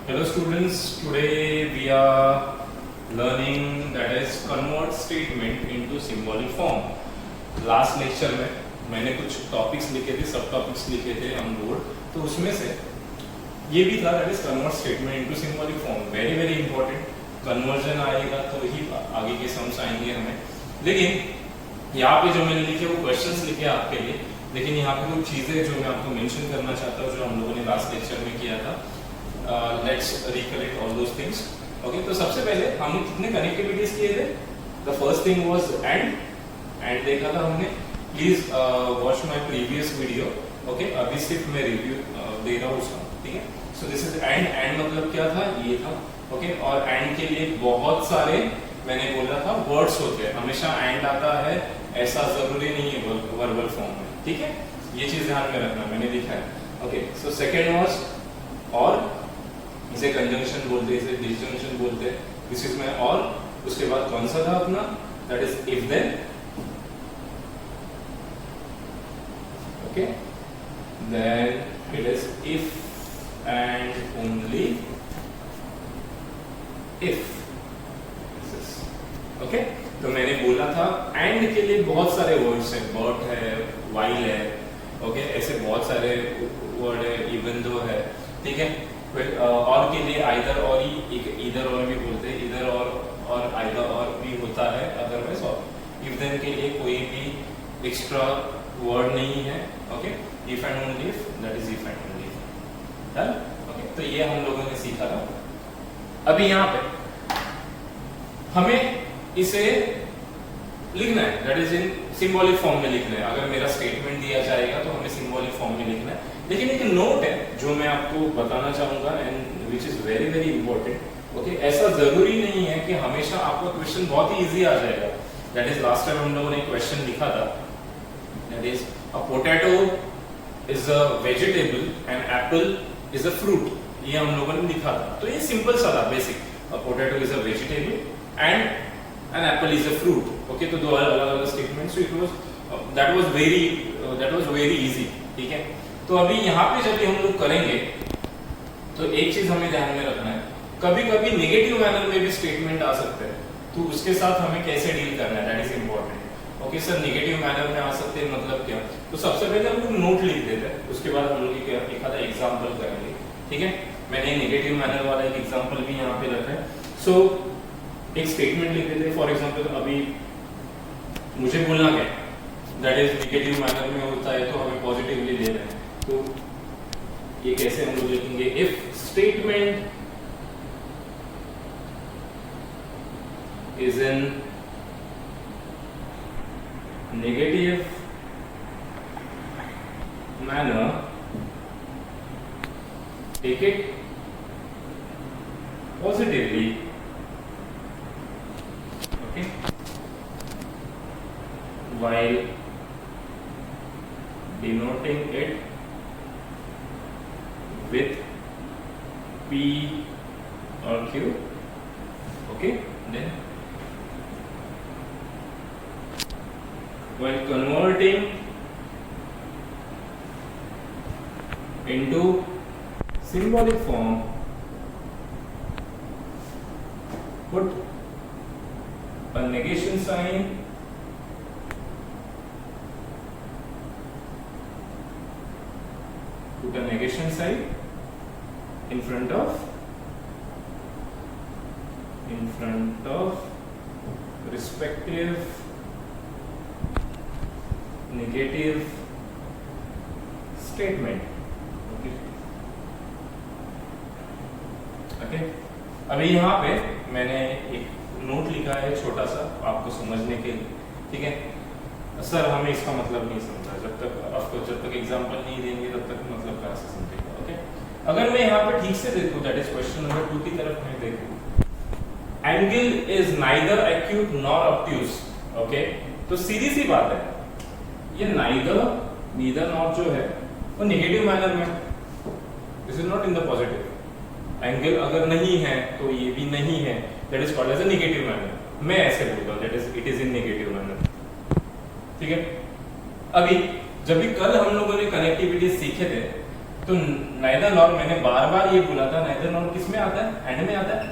Hello students, today we are learning that is convert statement into symbolic form. Last lecture में मैंने कुछ topics लिखे थे, सब टॉपिक्स लिखे थे ऑन बोर्ड, तो उसमें से ये भी था that is convert statement into symbolic form. Very very important. Conversion आएगा तो ही आगे के सम्स आएंगे हमें. लेकिन यहाँ पे जो मैंने लिखे वो क्वेश्चंस लिखे आपके लिए, लेकिन यहाँ पे कुछ चीजें जो मैं आपको मेंशन करना चाहता हूँ जो हम लोगों ने लास्ट लेक्चर में किया था. Let's recollect all those things. Okay, तो सबसे पहले हमने कितने कनेक्टिविटीज किए थे. The first thing was and देखा था हमने. Please watch my previous video. Okay, अभी सिर्फ मैं रिव्यू दे रहा हूँ उसका, ठीक है. सो दिस इज एंड मतलब क्या था, ये था. ओके, और एंड के लिए बहुत सारे मैंने बोला था वर्ड्स होते हैं. हमेशा एंड आता है, ऐसा जरूरी नहीं है वर्बल फॉर्म में, ठीक है. ये चीज ध्यान में रखना, मैंने लिखा है. ओके, सो सेकंड वाज और, इसे कंजंक्शन बोलते हैं, इसे डिसजंक्शन बोलते हैं. दिस इज माय और. उसके बाद कौन सा था अपना, that is if then. Okay, then it is if and only if. Okay, तो मैंने बोला था एंड के लिए बहुत सारे वर्ड्स हैं. बट है, वाइल है, ओके, ऐसे बहुत सारे वर्ड है, इवन दो है, ठीक है. और के लिए आइदर और ही, इधर और भी बोलते हैं, इधर और आइदर और भी होता है, अदरवाइज और. इफ देन के लिए कोई भी एक्स्ट्रा वर्ड नहीं है. Okay, if and only if, that is if and only if. Done. Okay, तो ये हम लोगों ने सीखा था. अभी यहाँ पे हमें इसे लिखना है, that is in symbolic form में लिखना है. अगर मेरा स्टेटमेंट दिया जाएगा तो हमें सिंबॉलिक फॉर्म में लिखना है. लेकिन एक नोट है जो मैं आपको बताना चाहूंगा and which is very very important. Okay, ऐसा जरूरी नहीं है कि हमेशा आपका क्वेश्चन बहुत ही इजी आ जाएगा. दैट इज लास्ट टाइम हम लोगों ने क्वेश्चन लिखा था, that is a potato is a vegetable and Apple is a fruit. ये हम लोगों ने लिखा था. तो ये सिंपल सा था, basic. A potato is a vegetable and an apple is a fruit. Okay, तो दो अलग अलग statements. So it was that was very easy, ठीक है. तो अभी यहाँ पे जब हम लोग करेंगे तो एक चीज हमें ध्यान में रखना है, कभी कभी नेगेटिव मैनर में भी स्टेटमेंट आ सकते हैं, तो उसके साथ हमें कैसे डील करना है, that is important. Okay sir, negative manner में आ सकते हैं मतलब क्या, तो सबसे पहले हम लोग नोट लिख देते हैं, उसके बाद हम लोग एक आधा एग्जाम्पल करेंगे, ठीक है. मैंने नेगेटिव मैनर वाला एक एग्जाम्पल भी यहाँ पे रखा है. सो एक स्टेटमेंट लिख देते हैं. फॉर एग्जांपल अभी मुझे बोलना क्या, दैट इज नेगेटिव मैनर में होता है तो हमें पॉजिटिवली ले रहे हैं. तो ये कैसे हम लोग लिखेंगे, if statement is in negative manner, take it positively. While denoting it with P or Q. Okay, then while converting into symbolic form, put a negation sign a negation sign in front of respective negative statement. Okay. Okay. अभी यहाँ पे मैंने एक note लिखा है छोटा सा आपको समझने के लिए, ठीक है. सर हमें इसका मतलब नहीं समझा, जब तक एग्जांपल नहीं देंगे तब तक मतलब कैसे समझेगा. ओके, अगर मैं यहाँ पे ठीक से देखूं, दैट इज क्वेश्चन नंबर 2 की तरफ मैं देखूं, angle is neither acute nor obtuse. Okay, तो सीधी सी बात है, ये नीदर नॉट जो है वो नेगेटिव मैनर में, this is not in the positive. Angle अगर नहीं है तो ये भी नहीं है, that is called as a negative manner. मैं ऐसे बोलता हूँ, that is it is in negative manner, ठीक है. अभी जब भी कल हम लोगों ने कनेक्टिविटी सीखे थे तो नाइदर नॉर मैंने बार बार ये बोला था, नाइदर नॉर किस में आता है? एंड में आता है।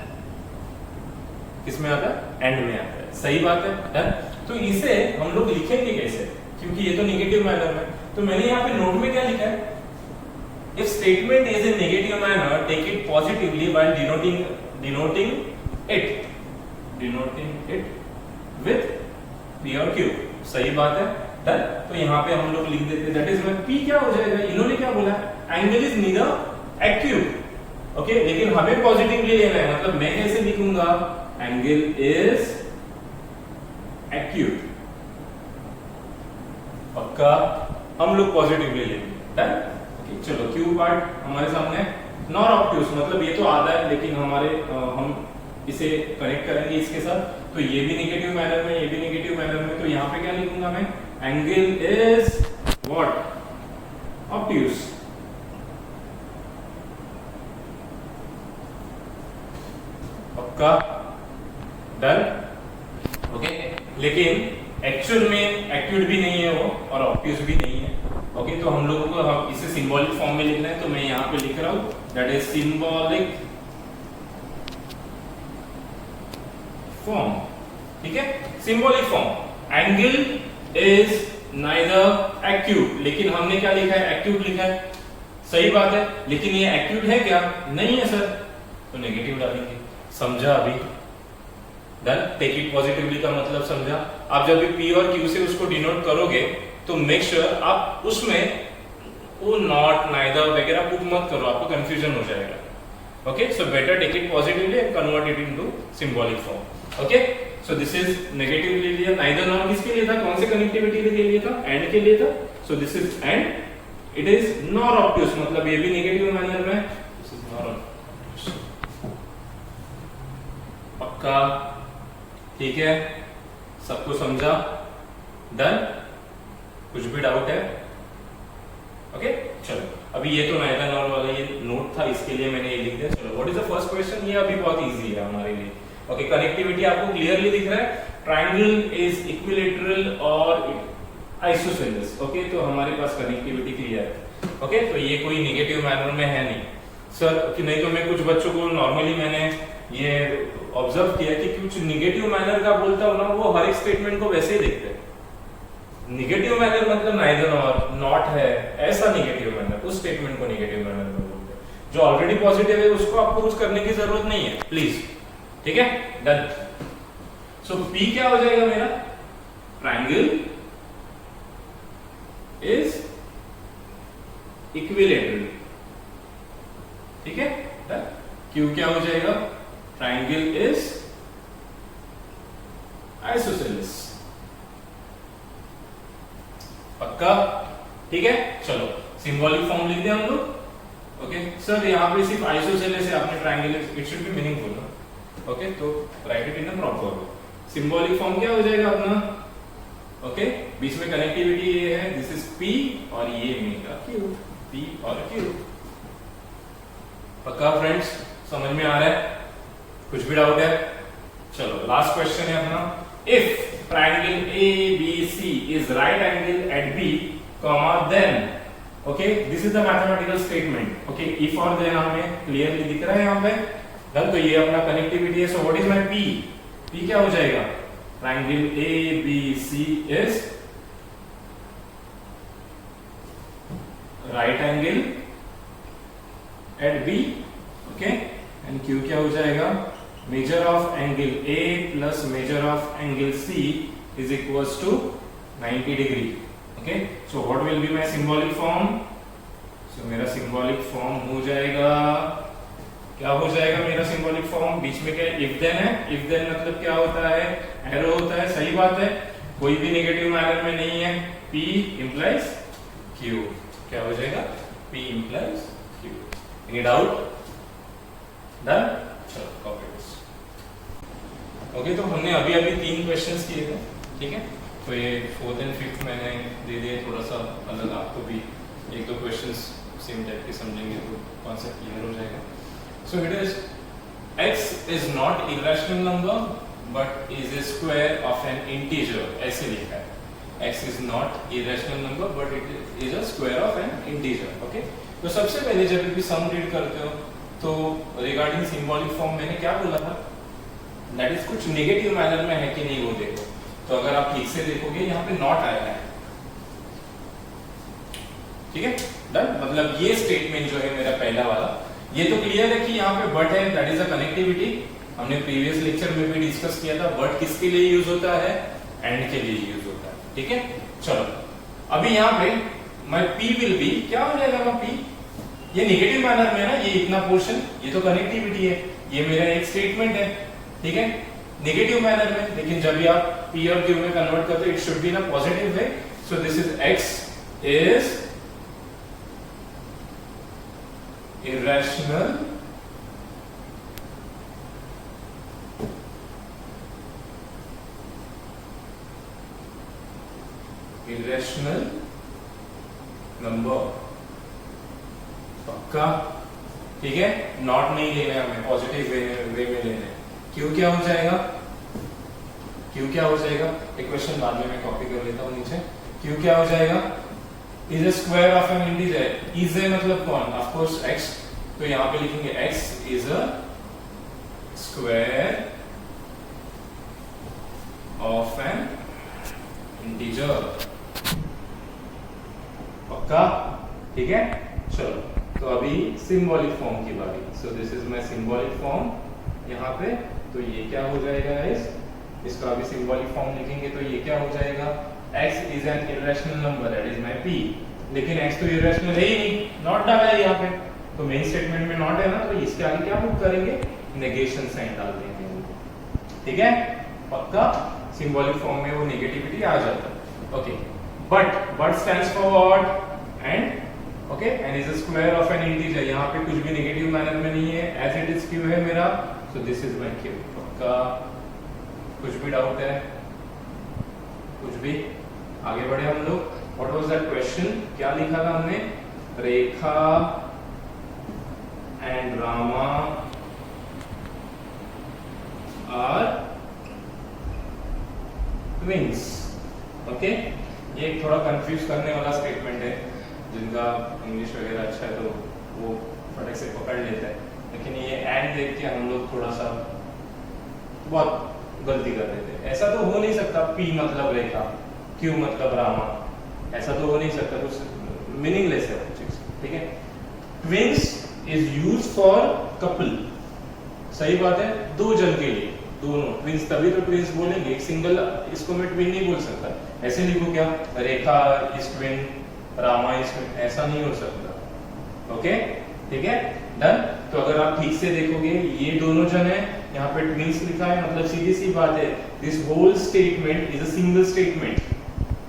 किस में आता है? एंड में आता है। सही बात है, डन। तो इसे हम लोग लिखेंगे कैसे, क्योंकि ये तो नेगेटिव मैनर में। तो मैंने यहाँ पे नोट में क्या लिखा है? If statement is in negative manner take it positively while denoting it with P और Q। सही बात है, डन। तो यहाँ पे हम लोग लिख देते हैं दैट इज व्हेन P क्या हो जाएगा? इन्होंने क्या बोला? Angle is neither acute. Okay, लेकिन हमें पॉजिटिवली लेना है, मतलब मैं कैसे लिखूंगा? Angle is acute. पक्का हम लोग पॉजिटिवली लेंगे, डन। ओके, चलो Q पार्ट हमारे सामने। नॉर ऑब्ट्यूस मतलब ये तो आधा है, लेकिन हमारे हम इसे कनेक्ट करेंगे इसके साथ। तो ये भी नेगेटिव मैनर में, ये भी नेगेटिव मैनर में। तो यहाँ पे क्या लिखूंगा मैं? Angle is what? ऑब्ट्यूस। पक्का, डन। ओके, लेकिन एक्चुअल में एक्यूट भी नहीं है वो और ऑब्ट्यूस भी नहीं है। ओके, तो हम लोगों को हम इसे सिंबॉलिक फॉर्म में लिखना है। तो मैं यहाँ पे लिख रहा हूं दैट इज सिंबॉलिक फॉर्म। ठीक है, symbolic form. Angle is neither acute, लेकिन हमने क्या लिखा है? एक्यूट लिखा है। सही बात है, लेकिन ये एक्यूट है क्या? नहीं है सर, तो नेगेटिव डालेंगे। समझा अभी? डन। टेक इट पॉजिटिवली का मतलब समझा? आप जब भी P और Q से उसको डिनोट करोगे तो मेक श्योर आप उसमें वो नॉट, नाइदर वगैरह पुट मत करो, आपको कंफ्यूजन हो जाएगा। Okay, so better take it positively and convert it into symbolic form. Okay, so this is negative ले लिया। नाइदर नॉर किसके लिए था? कौन से कनेक्टिविटी के लिए था? एंड के लिए था। सो this is and. It is nor obtuse मतलब ये भी नेगेटिव मैनर में। This is nor obtuse. पक्का, ठीक है, सबको समझा? डन। कुछ भी डाउट है? ओके, चलो अभी ये तो नाइदर नॉर वाला ये नोट था, इसके लिए मैंने ये लिख दिया। चलो what is the first question? ये अभी बहुत इजी है हमारे लिए। ओके, कनेक्टिविटी आपको क्लियरली दिख रहा है। ट्रायंगल इज इक्विलैटरल और आइसोसेलेस। ओके, तो हमारे पास कनेक्टिविटी क्लियर है। ओके, तो ये कोई नेगेटिव मैनर में है नहीं सर, कि नहीं तो मैं कुछ बच्चों को नॉर्मली मैंने ये ऑब्जर्व किया कि कुछ नेगेटिव मैनर का बोलता हूं ना, वो हर एक स्टेटमेंट को वैसे ही देखते हैं। नेगेटिव मैनर मतलब नाइदर नॉर, नॉट है, ऐसा नेगेटिव मैनर, उस स्टेटमेंट को नेगेटिव मैनर में बोलते हैं। जो ऑलरेडी पॉजिटिव है उसको आपको कुछ करने की जरूरत नहीं है, प्लीज। ठीक है, डन। सो P क्या हो जाएगा मेरा? Triangle is equilateral. ठीक है, डन। Q क्या हो जाएगा? Triangle is isosceles. पक्का, ठीक है। चलो सिंबॉलिक फॉर्म लिख दिया हम लोग। ओके सर, यहाँ पे सिर्फ आइसोसेलेस है, आपने triangle, it should be meaningful. Okay, तो write it in a proper way. Symbolic form क्या हो जाएगा अपना? ओके, बीच में कनेक्टिविटी ये है, दिस इज P और ये मेरा Q, P और Q। पक्का फ्रेंड्स, समझ में आ रहा है? कुछ भी डाउट है? चलो लास्ट क्वेश्चन है अपना। If triangle ABC is right angle at B, comma then, okay, this is the mathematical statement. Okay, if और then हमें clearly दिख रहा है यहाँ पे। डन, तो ये अपना कनेक्टिविटी है। So what is my P? P क्या हो जाएगा? Triangle ABC is right angle at B, okay, and Q क्या हो जाएगा? Measure of angle A plus measure of angle C is equals to 90 degree. Okay, so what will be my symbolic form? So मेरा symbolic form हो जाएगा, क्या हो जाएगा मेरा symbolic form? बीच में क्या if then है? if then मतलब क्या होता है? arrow होता है। सही बात है, कोई भी नेगेटिव मैनर में नहीं है। P implies Q, क्या हो जाएगा? P implies Q. Any doubt? Done? चलो कॉपी। ओके, तो हमने अभी 3 क्वेश्चंस किए थे। ठीक है, तो ये 4th and 5th मैंने दे दिए, थोड़ा सा अलग, आपको भी 1-2 क्वेश्चंस सेम टाइप के समझेंगे तो कॉन्सेप्ट क्लियर हो जाएगा। So it is x is not irrational number but is a square of N integer, ऐसे लिखा है। x is not irrational number but it is a square of an integer. Okay, तो सबसे पहले जब भी सम रीड करते हो तो रिगार्डिंग सिंबॉलिक फॉर्म मैंने क्या बोला था, दैट इज कुछ नेगेटिव मैनर में है कि नहीं वो देखो। तो अगर आप ठीक से देखोगे यहाँ पे नॉट आया है, ठीक है, डन। मतलब ये स्टेटमेंट जो है मेरा पहला वाला, ये तो क्लियर है कि यहाँ पे बट है, दैट इज अ कनेक्टिविटी। हमने प्रीवियस लेक्चर में भी डिस्कस किया था बट किसके लिए यूज होता है, एंड के लिए यूज होता है, ठीक है। चलो अभी यहाँ पे माय p विल बी, क्या हो जाएगा p, ये नेगेटिव मैनर में है ना, ये इतना पोर्शन, ये तो कनेक्टिविटी है, ये मेरा एक स्टेटमेंट है, ठीक है, नेगेटिव मैनर में। लेकिन जब भी आप p और q में कन्वर्ट करते हो it should be in a positive way. So this is x is irrational number, पक्का, ठीक है। नॉट नहीं लेना है हमें, पॉजिटिव वे में लेना है। क्यों क्या हो जाएगा, क्यों क्या हो जाएगा, एक क्वेश्चन बाद में मैं कॉपी कर लेता हूं नीचे। क्यों क्या हो जाएगा, is a square of N integer. Is a मतलब कौन, ऑफ कोर्स x, तो यहां पे लिखेंगे x is a square of N integer, पक्का, ठीक है। चलो तो अभी सिंबॉलिक फॉर्म की बारी। सो this is my symbolic form यहाँ पे, तो ये क्या हो जाएगा गाइस, इसका अभी सिंबॉलिक फॉर्म लिखेंगे तो ये क्या हो जाएगा, x is an irrational number, that is my p। लेकिन x तो irrational है ही नहीं, नॉट डाला है यहाँ पे, तो मेन स्टेटमेंट में नॉट है ना, तो इसके आगे क्या पुट करेंगे, नेगेशन साइन डाल देंगे, ठीक है, पक्का। सिंबॉलिक फॉर्म में वो नेगेटिविटी आ जाता है, okay. But stands for what, and, okay, and is a square of N integer. यहाँ पे कुछ भी नेगेटिव मैनर में नहीं है, एज इट इज q है मेरा, सो दिस इज माय q, पक्का। कुछ भी डाउट है, कुछ भी, आगे बढ़े हम लोग। व्हाट वाज दैट क्वेश्चन, क्या लिखा था हमने, Rekha and Rama are twins, okay. ये एक थोड़ा कंफ्यूज करने वाला स्टेटमेंट है, जिनका इंग्लिश वगैरह अच्छा है तो वो फटक से पकड़ लेता है, लेकिन ये एंड देख के हम लोग थोड़ा सा बहुत गलती कर देते हैं। ऐसा तो हो नहीं सकता, p मतलब रेखा, q मतलब रामा, ऐसा तो हो नहीं सकता, तो मीनिंगलेस है वो चीज, ठीक है। Twins is used for couple, सही बात है, दो जन के लिए, दोनों ट्विंस, तभी तो ट्विंस बोलेंगे, एक सिंगल इसको मैं ट्विन नहीं बोल सकता। ऐसे लिखो क्या, Rekha is twin, Rama is twin, ऐसा नहीं हो सकता, ओके, ठीक है, डन। तो अगर आप ठीक से देखोगे ये दोनों जन है, यहाँ पे ट्विंस लिखा है, मतलब सीधी सी बात है, this whole statement is a single statement,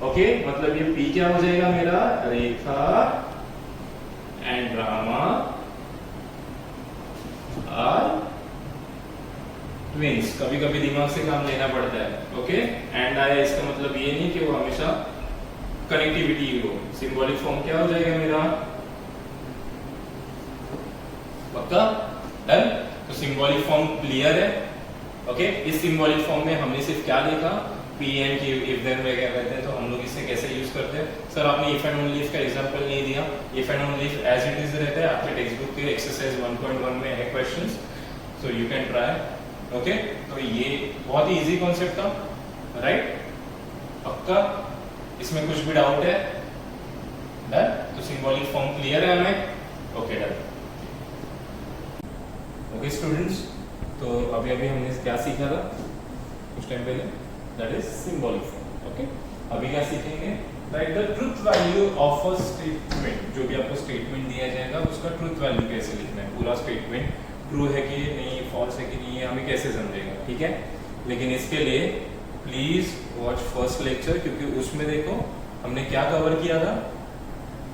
okay. मतलब ये p क्या हो जाएगा मेरा, Rekha and Rama are twins. कभी कभी दिमाग से काम लेना पड़ता है, ओके। एंड आया, इसका मतलब ये नहीं कि वो हमेशा कनेक्टिविटी हो। सिंबॉलिक फॉर्म क्या हो जाएगा मेरा, पक्का, डन। तो सिंबॉलिक फॉर्म क्लियर है, ओके। इस सिंबॉलिक फॉर्म में हमने सिर्फ क्या देखा, p and q, if then वगैरह कहते हैं, तो हम लोग इसे कैसे यूज करते हैं। सर आपने इफ एंड ओनली इफ का एग्जांपल नहीं दिया, if and only if as it is रहता है, आपके टेक्स्ट बुक के एक्सरसाइज 1.1 में है questions, so you can try, okay. तो ये बहुत ही इजी कॉन्सेप्ट था, राइट, पक्का, इसमें कुछ भी डाउट है, डन। तो सिंबॉलिक फॉर्म क्लियर है हमें, ओके, डन, ओके स्टूडेंट्स। तो अभी हमने क्या सीखा था कुछ टाइम पहले, that is symbolic form, okay. अभी क्या सीखेंगे, right the truth value of a statement. जो भी आपको स्टेटमेंट दिया जाएगा उसका ट्रुथ वैल्यू कैसे लिखना है, पूरा स्टेटमेंट ट्रू है कि नहीं, फॉल्स है कि नहीं, हमें कैसे समझेगा, ठीक है। लेकिन इसके लिए प्लीज वॉच फर्स्ट लेक्चर, क्योंकि उसमें देखो हमने क्या कवर किया था,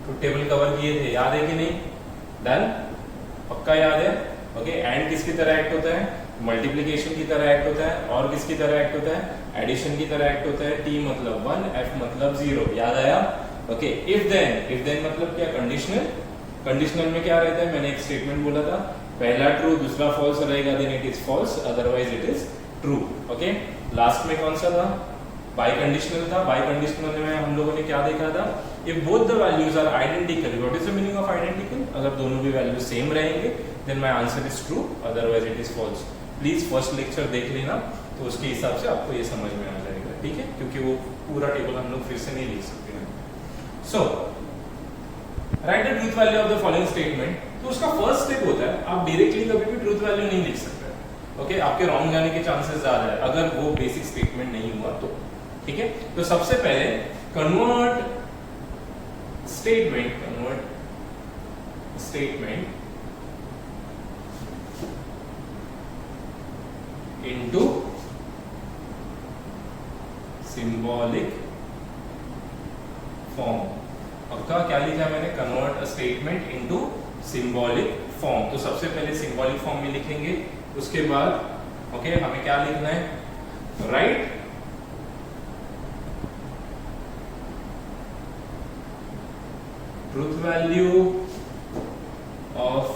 ट्रुथ टेबल कवर किए थे, याद है कि नहीं, डन, पक्का याद है, ओके। एंड किसकी तरह एक्ट होता है, मल्टीप्लिकेशन की तरह एक्ट होता है, और किसकी तरह एक्ट होता है, एडिशन की तरह एक्ट होता है, t मतलब 1, f मतलब 0, याद आया, ओके। इफ देन मतलब क्या, कंडीशनल, कंडीशनल में क्या रहता है, मैंने एक स्टेटमेंट बोला था, पहला ट्रू दूसरा फॉल्स रहेगा, then it is false, otherwise it is true, okay. Last में कौन सा था, बाई कंडीशनल था, बाई कंडीशनल में हम लोगों ने क्या देखा था, if both the values are identical, what is the meaning of identical, अगर दोनों भी वैल्यू सेम रहेंगे then my answer is true, otherwise it is false. Please first lecture देख लेना, तो उसके हिसाब से आपको ये समझ में आ जाएगा, ठीक है, क्योंकि वो पूरा टेबल हम लोग फिर से नहीं लिख सकते हैं। So write the truth value of the following statement, तो उसका फर्स्ट स्टेप होता है आप डायरेक्टली कभी भी ट्रूथ वैल्यू नहीं लिख सकते, ओके, आपके रॉन्ग जाने के चांसेस ज्यादा है अगर वो बेसिक स्टेटमेंट नहीं हुआ तो, ठीक है। तो सबसे पहले convert statement into symbolic form. पक्का क्या लिखा है मैंने, convert a statement into symbolic form. तो सबसे पहले सिंबॉलिक फॉर्म में लिखेंगे, उसके बाद ओके हमें क्या लिखना है, right truth value of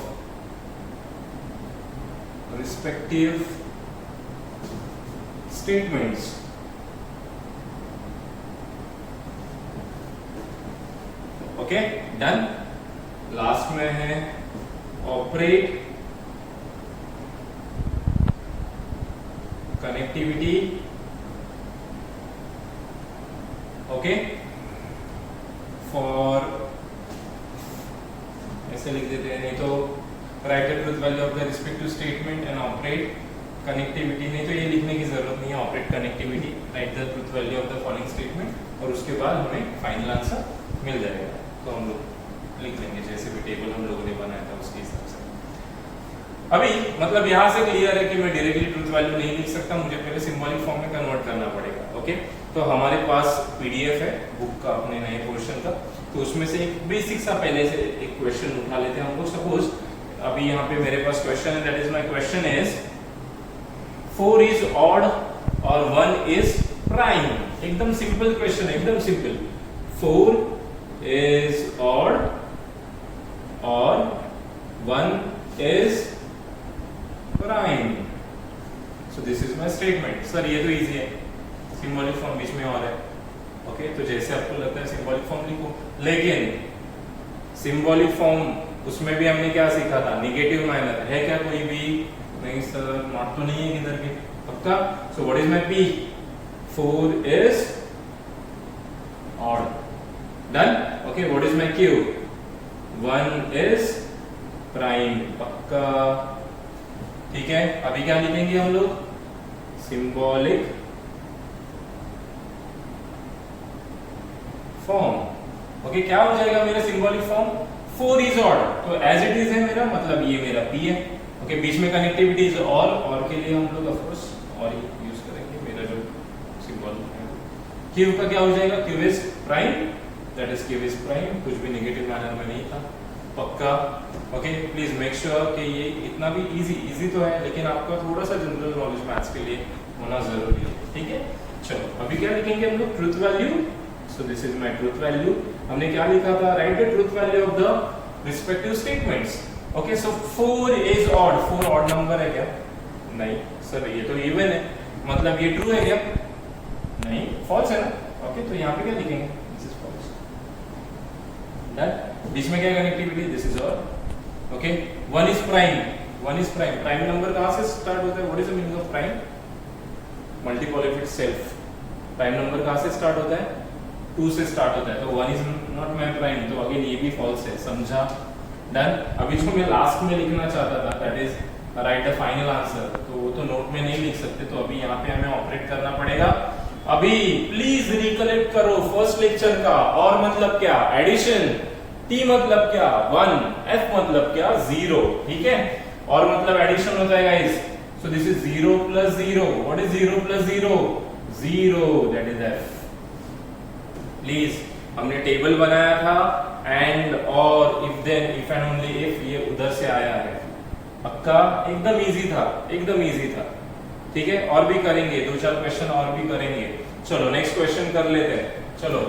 respective statements. Okay done. Last में है ऑपरेट कनेक्टिविटी, ओके, फॉर ऐसे लिख देते हैं, नहीं तो right the truth value of the respective statement and operate connectivity, नहीं तो ये लिखने की जरूरत नहीं है, operate connectivity right the truth value of the following statement, और उसके बाद हमें फाइनल आंसर मिल जाएगा। तो हम लोग लिख लेंगे जैसे भी टेबल हम लोगों ने बनाया था उसके हिसाब से। अभी मतलब यहाँ से क्लियर है कि मैं डायरेक्टली ट्रूथ वैल्यू नहीं लिख सकता, मुझे पहले सिंबॉलिक फॉर्म में कन्वर्ट करना पड़ेगा, ओके। तो हमारे पास पीडीएफ है बुक का अपने नए पोर्शन का, तो उसमें से एक बेसिक सा पहले से एक क्वेश्चन उठा लेते हैं हम लोग। सपोज अभी यहाँ पे मेरे पास क्वेश्चन है, that is my question is 4 is odd और 1 इज प्राइम। एकदम सिंपल क्वेश्चन है, एकदम सिंपल। 4 इज ऑड और 1 is prime. So this is my statement. Sir ये तो इजी है, सिंबॉलिक फॉर्म बीच में और है, ओके, तो जैसे आपको लगता है सिंबॉलिक फॉर्म लिखो। लेकिन सिंबॉलिक फॉर्म उसमें भी हमने क्या सीखा था, नेगेटिव माइनर है क्या कोई भी? नहीं सर, नॉट तो नहीं है किधर भी, पक्का। So what is my P? 4 is odd, done, okay. What is my Q? 1 is prime, पक्का, ठीक है। अभी क्या लिखेंगे हम लोग? Symbolic form, okay. क्या हो जाएगा मेरा सिंबॉलिक फॉर्म? 4 इज ऑड, तो एज इट इज है मेरा, मतलब ये मेरा पी है, ओके। बीच में कनेक्टिविटी इज और के लिए हम लोग ऑफ कोर्स और यूज करेंगे, मेरा जो सिंबल है। क्यू का क्या हो जाएगा? Q is prime, that is Q is prime, कुछ भी नेगेटिव मैनर में नहीं था, पक्का, ओके। प्लीज मेक श्योर कि ये इतना भी इजी तो है, लेकिन आपका थोड़ा सा जनरल नॉलेज मैथ्स के लिए होना जरूरी है, ठीक है। चलो अभी क्या लिखेंगे हम लोग? Truth value. So this is my truth value. हमने क्या लिखा था? Right the truth value of the respective statements, okay. So 4 is odd, 4 odd number है क्या? नहीं सर, ये तो इवन है, मतलब ये ट्रू है क्या? नहीं, फॉल्स है ना, ओके। तो यहाँ पे क्या लिखेंगे? This is false, done. बीच में क्या connectivity? This is odd, okay. 1 is prime, 1 is prime, prime number कहाँ से स्टार्ट होता है? What is the meaning of prime? Multiple of itself. Prime number कहाँ से स्टार्ट होता है? 2 से स्टार्ट होता है, तो 1 इज नॉट माय प्राइम, तो अगेन ये भी फॉल्स है, समझा, डन। अभी जो मैं लास्ट में लिखना चाहता था, that is right the final answer, तो वो तो नोट में नहीं लिख सकते, तो अभी यहाँ पे हमें ऑपरेट करना पड़ेगा। अभी प्लीज रिकलेक्ट करो फर्स्ट लेक्चर का। और मतलब क्या? एडिशन। टी मतलब क्या? 1, एफ मतलब क्या? 0, ठीक है। और मतलब एडिशन होता है guys, so this is 0 plus 0। What is 0 plus 0? 0, that is F. Please, हमने टेबल बनाया था एंड और if then, if and only if, ये उधर से आया है, पक्का। एकदम इजी था, एकदम इजी था, ठीक है। और भी करेंगे, 2-4 क्वेश्चन और भी करेंगे। चलो नेक्स्ट क्वेश्चन कर लेते हैं, चलो,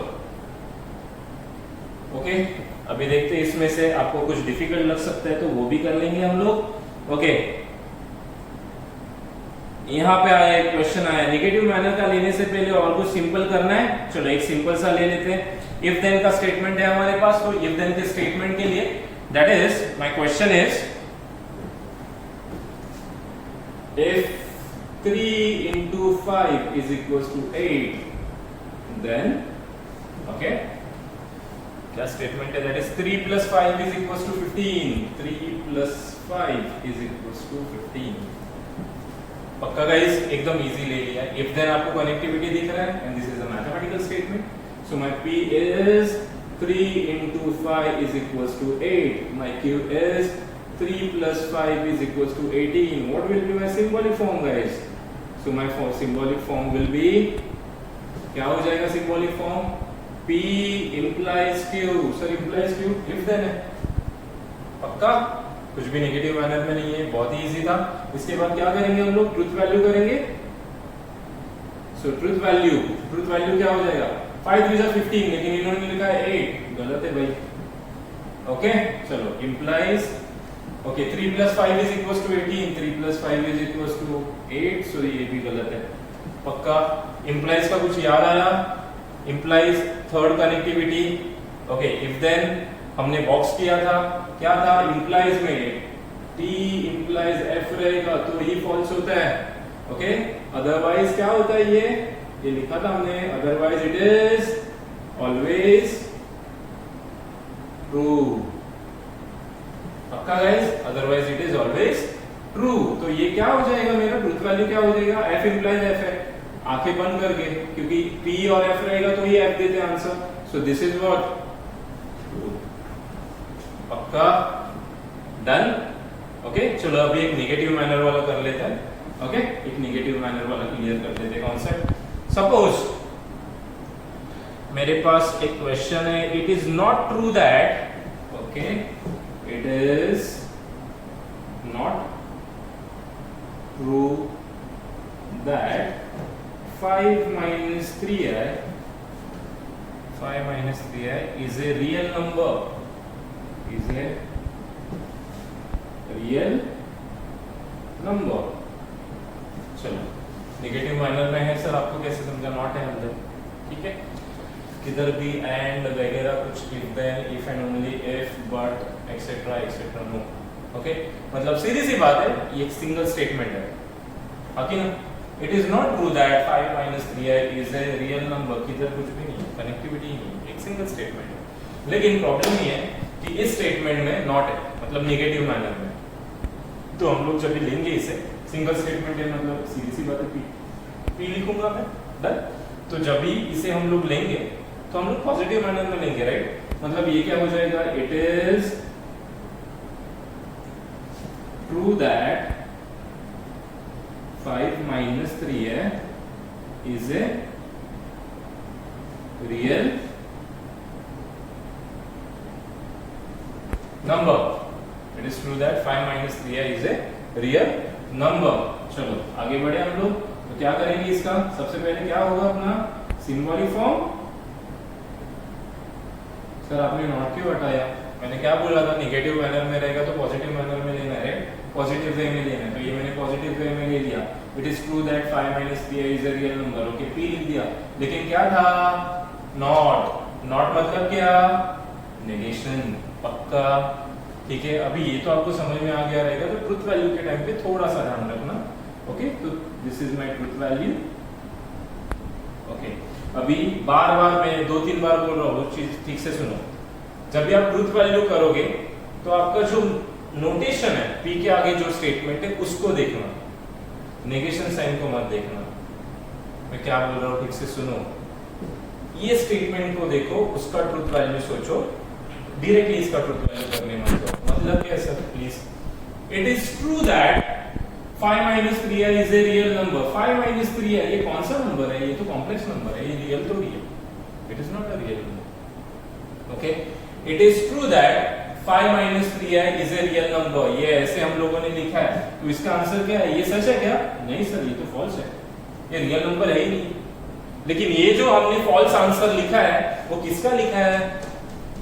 ओके। अभी देखते हैं इसमें से आपको कुछ डिफिकल्ट लग सकता है तो वो भी कर लेंगे हम लोग, ओके। यहाँ पे आया एक क्वेश्चन आया, नेगेटिव मैनर का लेने से पहले और कुछ सिंपल करना है। चलो एक सिंपल सा ले लेते हैं। इफ देन का स्टेटमेंट है हमारे पास, तो इफ देन के स्टेटमेंट के लिए that is my question is if 3 into 5 is equals to 8, then okay, क्या स्टेटमेंट है? That is 3 plus 5 is equals to 15. 3 plus 5 is equals to 15. पक्का गाइस, एकदम इजी ले लिया। इफ देन आपको कनेक्टिविटी दिख रहा है, and this is a mathematical statement. So my P is 3 into 5 is equals to 8. My Q is 3 plus 5 is equals to 18. What will be my symbolic form, guys? So my symbolic form will be, क्या हो जाएगा symbolic form? P implies Q. Sir, implies Q if then है, पक्का? कुछ भी negative manner में नहीं है, बहुत ही इजी था। इसके बाद क्या करेंगे हम लोग? ट्रुथ वैल्यू करेंगे। सो ट्रुथ वैल्यू क्या हो जाएगा? 5 3 जा 15, लेकिन इन्होंने लिखा है 8, गलत है भाई। ओके, चलो implies, okay 3 plus 5 is equals to 18, 3 plus 5 is equals to 8, सो ये भी गलत है, पक्का। implies का कुछ याद आया? implies third connectivity. Okay, if then हमने बॉक्स किया था, क्या था? implies में T implies F रहेगा तो ही फॉल्स होता है। ओके, अदरवाइज क्या होता है? ये लिखा था हमने, otherwise it is always true. पक्का guys, otherwise it is always true. तो ये क्या हो जाएगा? मेरा ट्रुथ वैल्यू क्या हो जाएगा? F implies F है, आंखें बंद करके, क्योंकि P और F रहेगा तो ही F देते हैं answer. So this is what, पक्का, डन। ओके, चलो अभी एक नेगेटिव मैनर वाला कर लेते हैं। ओके, एक नेगेटिव मैनर वाला क्लियर कर लेते हैं कॉन्सेप्ट। सपोज मेरे पास एक क्वेश्चन है, it is not true that, okay, it is not true that 5 minus 3i is a real number, is a real number। चलो, नेगेटिव माइनर में है सर, आपको कैसे समझा? नॉट है अंदर, ठीक है, किधर भी एंड वगैरह कुछ, if then, if and only if, but etcetera etcetera no. Okay, मतलब सीधी सी बात है, ये एक सिंगल स्टेटमेंट है, बाकी ना। It is not true that 5 minus 3i is a real number, किधर कुछ भी नहीं है, कनेक्टिविटी नहीं है, एक सिंगल स्टेटमेंट है। लेकिन प्रॉब्लम ये है कि इस स्टेटमेंट में नॉट है, मतलब नेगेटिव मैनर में। तो हम लोग जब भी लेंगे इसे, सिंगल स्टेटमेंट है, मतलब सीधी सी बात है, P लिखूंगा मैं, डन। तो जब भी इसे हम लोग लेंगे तो हम लोग पॉजिटिव मैनर में लेंगे, राइट? मतलब ये क्या हो जाएगा? It is true that 5 minus 3i is a real number. It is true that 5 minus 3i is a real number. चलो आगे बढ़े हम लोग। तो क्या करेंगे इसका? सबसे पहले क्या होगा अपना सिंबॉलिक फॉर्म। सर आपने नॉट क्यों हटाया? मैंने क्या बोला था? नेगेटिव मैनर में रहेगा तो पॉजिटिव मैनर में लेना है, पॉजिटिव वे में लेना है। तो ये मैंने पॉजिटिव वे में ले लिया। It is true that 5 minus 3i is a real number। Okay, P लिख दिया, लेकिन क्या था? नॉट। नॉट मतलब क्या? नेगेशन। पक्का, ठीक है। अभी ये तो आपको समझ में आ गया रहेगा, तो ट्रुथ वैल्यू के टाइम पे थोड़ा सा ध्यान रखना। ओके, तो this is my truth value. Okay, अभी बार बार मैं 2-3 बार बोल रहा हूँ, वो चीज ठीक से सुनो। जब भी आप ट्रुथ वैल्यू करोगे तो आपका जो नोटेशन है, P के आगे जो स्टेटमेंट है उसको देखना, नेगेशन साइन को मत देखना। मैं क्या बोल रहा हूँ ठीक से सुनो। ये स्टेटमेंट को देखो, उसका ट्रुथ वैल्यू सोचो, डायरेक्टली इसका ट्रुथ वैल्यू करने मत जाओ। मतलब क्या है sir? Please, it is true that 5 minus 3i is a real number। 5 minus 3i ये कौन सा नंबर है? ये तो कॉम्प्लेक्स नंबर है, ये रियल तो नहीं है। It is not a real number. Okay, it is true that 5 minus 3i is a real number। ये ऐसे हम लोगों ने लिखा है, तो इसका आंसर क्या है? ये सच है क्या? नहीं सर, ये तो फॉल्स है, ये रियल नंबर है ही नहीं। लेकिन ये जो हमने फॉल्स आंसर लिखा है वो किसका लिखा है?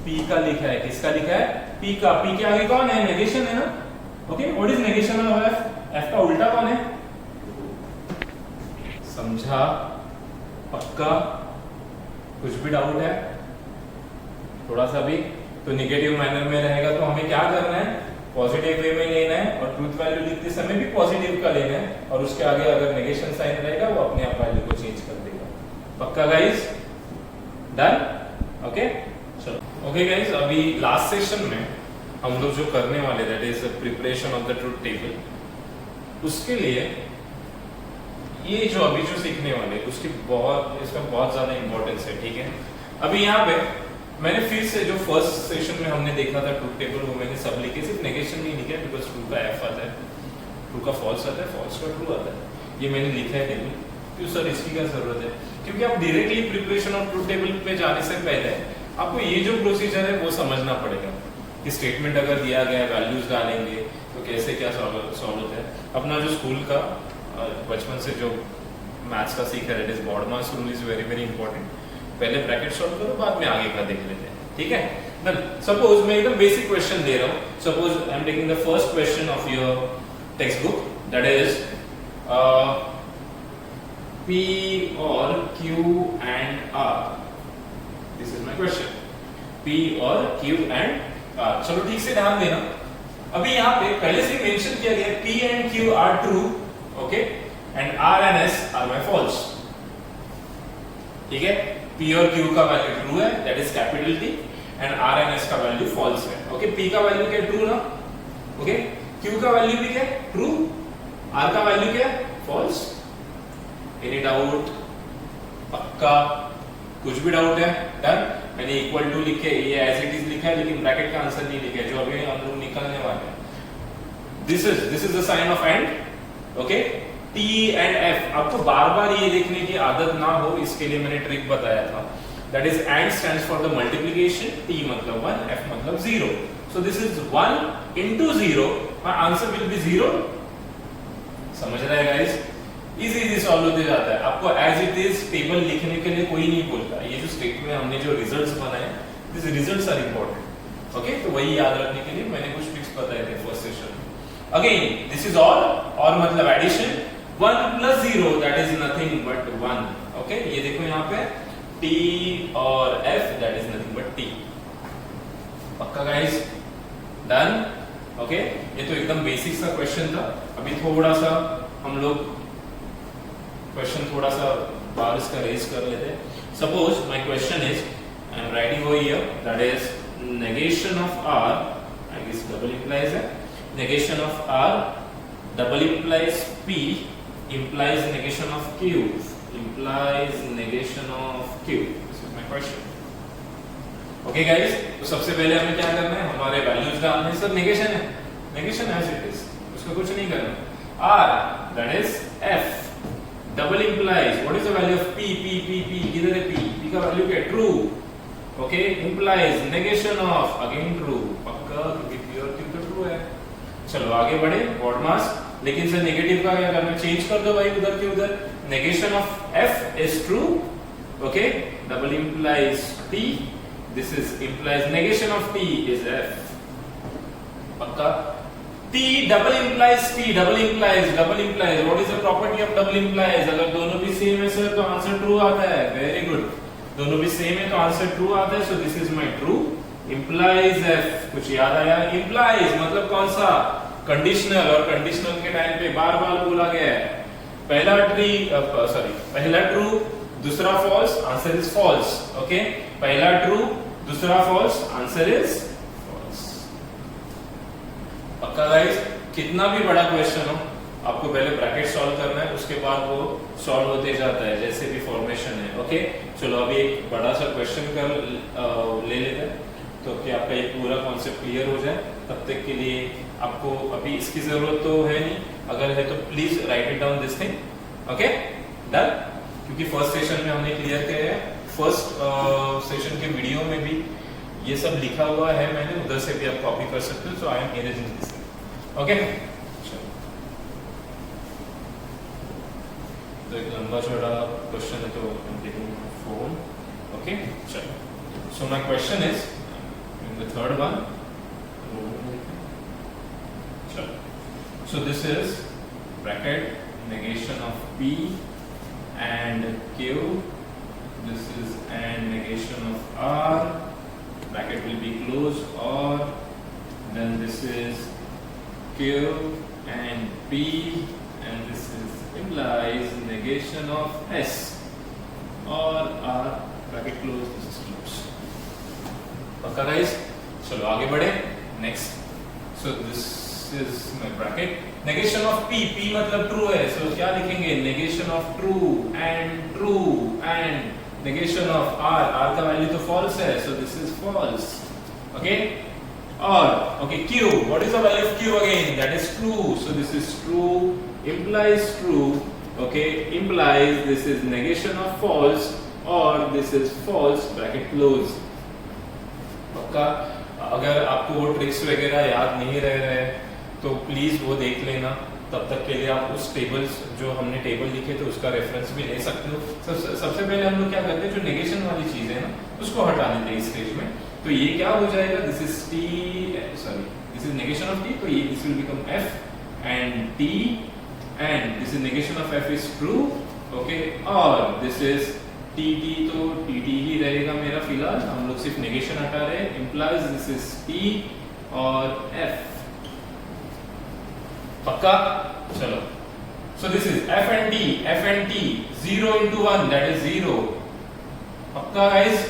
P का लिखा है। किसका लिखा है? P का। P के आगे कौन है? नेगेशन है ना। Okay, what is negation of F? F का उल्टा कौन है? समझा? पक्का? कुछ भी डाउट है थोड़ा सा भी? तो निगेटिव मैनर में रहेगा तो हमें क्या करना है, पॉजिटिव वे में लेना है और ट्रूथ वैल्यू लिखते समय भी पॉजिटिव का लेना है, और उसके आगे अगर नेगेशन साइन रहेगा वो अपने आप वैल्यू को चेंज कर देगा। पक्का गाइस? डन? ओके चलो। ओके गाइस, अभी लास्ट सेशन में हम लोग जो करने वाले that is preparation of the truth table, उसके लिए ये जो अभी जो सीखने वाले उसकी इसका बहुत ज्यादा इंपॉर्टेंस है। ठीक है, अभी यहाँ पे मैंने फिर से जो फर्स्ट सेशन में हमने देखा था ट्रूथ टेबल, वो मैंने सब लिखे, सिर्फ नेगेशन नहीं लिखा बिकॉज ट्रू का एफ आता है, ट्रू का फॉल्स आता है, फॉल्स का ट्रू आता है, ये मैंने लिखा है टेबल। क्यों सर इसकी क्या जरूरत है? क्योंकि आप directly preparation of truth table पे जाने से पहले आपको ये जो प्रोसीजर है वो समझना पड़ेगा कि स्टेटमेंट अगर दिया गया है, वैल्यूज डालेंगे तो कैसे क्या सॉल्व होता है। अपना जो स्कूल का बचपन से जो मैथ्स का सीखा है, that is BODMAS rule is very very important. पहले ब्रैकेट सॉल्व करो, बाद में आगे का देख लेते हैं। ठीक है, देन सपोज मैं एकदम बेसिक क्वेश्चन दे रहा हूं। Suppose I am taking the first question of your text book, that is P और Q and R. This is my question. P और Q and R. चलो ठीक से ध्यान देना। अभी यहाँ पे पहले से मेंशन किया गया P and Q are true, okay, and R and S are my false. ठीक है, P और Q का वैल्यू ट्रू है, that is capital T, and R and S का वैल्यू false है। Okay, P का वैल्यू क्या ट्रू ना? Okay, Q का वैल्यू भी क्या ट्रू, R का वैल्यू क्या false। Any doubt? पक्का? कुछ भी डाउट है? डन। मैंने इक्वल टू लिखे, ये एज इट इज लिखा है, लेकिन ब्रैकेट का आंसर नहीं लिखा है जो अभी हम लोग निकालने वाले हैं। This is the sign of and. Okay, T and F। आपको बार बार ये देखने की आदत ना हो, इसके लिए मैंने ट्रिक बताया था। That is and stands for the multiplication, T मतलब 1, F मतलब 0। सो this is 1 into 0, my answer will be 0। समझ रहे हैं गाइस? इजी सॉल्व होते जाता है। आपको एज इट इज टेबल लिखने के लिए कोई नहीं बोलता। ये जो स्टेटमेंट हमने जो रिजल्ट्स बनाए, this results are important. Okay, तो वही याद रखने के लिए मैंने कुछ ट्रिक्स बताए थे फर्स्ट सेशन में। अगेन दिस इज और मतलब addition, 1 plus 0 that is nothing but 1। Okay, ये देखो यहाँ पे T और F that is nothing but T। पक्का गाइस? डन? ओके, ये तो एकदम बेसिक सा क्वेश्चन था। अभी थोड़ा सा हम लोग क्वेश्चन थोड़ा सा बार इसका रेज कर लेते हैं। Suppose my question is, I am writing over here, that is negation of R, I guess double implies है, negation of R double implies P implies negation of Q, implies negation of Q. This is my question. Okay guys, तो सबसे पहले हमें क्या करना है, हमारे values डालने हैं। सब नेगेशन है, नेगेशन एज इट इज, उसको कुछ नहीं करना। R that is F double implies what is the value of P? किधर है P? P का वैल्यू क्या है? True. Okay, implies negation of, again true. पक्का, क्योंकि P और Q तो ट्रू है। चलो आगे बढ़े, बॉड मास। लेकिन सर नेगेटिव का क्या करना? चेंज कर दो भाई उधर के उधर। Negation of F is true. Okay, double implies T, this is implies negation of T is F। पक्का। T double implies T, double implies what is the property of double implies? अगर दोनों भी सेम है sir तो answer true आता है। Very good, दोनों भी सेम है तो आंसर ट्रू आता है। सो this is my true. implies F, कुछ याद आया? implies मतलब कौन सा? कंडीशनल, और कंडीशनल के टाइम पे बार बार बोला गया है पहला ट्रू दूसरा false, answer is false. Okay, पहला ट्रू दूसरा फॉल्स, आंसर इज फॉल्स। पक्का गाइस? कितना भी बड़ा क्वेश्चन हो, आपको पहले ब्रैकेट सॉल्व करना है, उसके बाद वो सॉल्व होते जाता है जैसे भी फॉर्मेशन है। ओके, चलो अभी एक बड़ा सा क्वेश्चन कर ले लेते हैं तो कि आपका ये पूरा कॉन्सेप्ट क्लियर हो जाए। तब तक के लिए आपको अभी इसकी जरूरत तो है नहीं, अगर है तो please right it down this thing. Okay, done? क्योंकि फर्स्ट सेशन में हमने क्लियर किया है, फर्स्ट सेशन के वीडियो में भी ये सब लिखा हुआ है मैंने, उधर से भी आप कॉपी कर सकते हो। So I am erasing this. Okay, तो एक लंबा चौड़ा क्वेश्चन है तो I am taking phone. Okay, चलो। So my question is the third one. So this is bracket negation of P and Q. This is and negation of R. Bracket will be closed, or then this is Q and P, and this is implies negation of S, or R. Bracket closed. This is closed. Okay, guys. चलो आगे बढ़े. Next. So this is my bracket. Negation of P. P मतलब true है. So क्या लिखेंगे? Negation of true and negation of R. R का value तो false है. So this is false. Okay. और okay Q. What is the value of Q again? That is true. So this is true. Implies true. Okay. Implies this is negation of false, or this is false. Bracket close. पक्का. अगर आपको वो tricks वगैरह याद नहीं रह रहे तो प्लीज वो देख लेना. तब तक के लिए आप उस टेबल्स जो हमने टेबल लिखे थे उसका रेफरेंस भी ले सकते हो. सबसे पहले हम लोग क्या करते हैं, जो नेगेशन वाली चीज है ना उसको हटा देते हैं इस स्टेज में. तो ये क्या हो जाएगा, this is T, sorry this is negation of T, तो ये this will become F and T, and this is negation of F is true. Okay, और दिस इज टी टी, तो टी टी ही रहेगा मेरा फिलहाल. हम लोग सिर्फ नेगेशन हटा रहे हैं. इम्प्लाइज दिस इज टी और एफ. पक्का. चलो, सो this is F and T 0 into 1 that is 0. पक्का गाइस.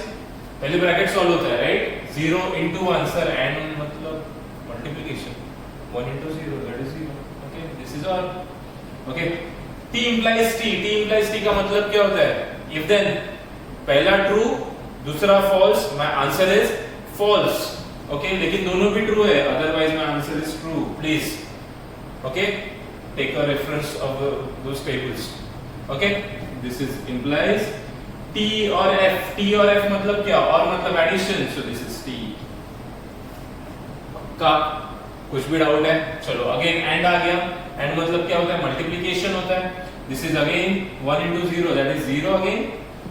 पहले ब्रैकेट सॉल्व होता है राइट. 0 into 1 सर, एंड मतलब multiplication. 1 into 0 that is 0. Okay, this is all. Okay, T implies T का मतलब क्या होता है? If then पहला ट्रू दूसरा false, my answer is false. Okay, लेकिन दोनों भी ट्रू है, otherwise my answer is true. Please, okay, take a reference of those tables. Okay, this is implies T और F. T और F मतलब क्या? और मतलब addition. So this is T. का कुछ भी डाउट है? चलो अगेन एंड आ गया. एंड मतलब क्या होता है? मल्टीप्लिकेशन होता है. This is again 1 into 0 that is 0 again.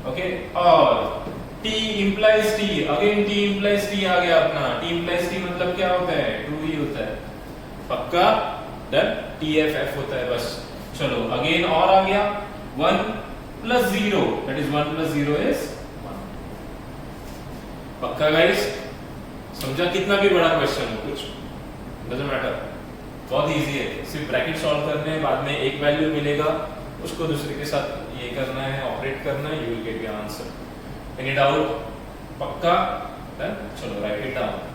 Okay, और T implies T, again T implies T आ गया अपना. T implies T मतलब क्या होता है? ट्रू ही होता है. पक्का. डन. TFF होता है बस. चलो अगेन और आ गया 1 plus 0 that is 1 plus 0 is 1. पक्का गाइस. समझा? कितना भी बड़ा क्वेश्चन हो, कुछ डजंट मैटर, बहुत इजी है. सिर्फ ब्रैकेट सॉल्व करने हैं, बाद में एक वैल्यू मिलेगा, उसको दूसरे के साथ ये करना है, ऑपरेट करना है, you will get your answer. Any doubt? पक्का. चलो राइट इट डाउन.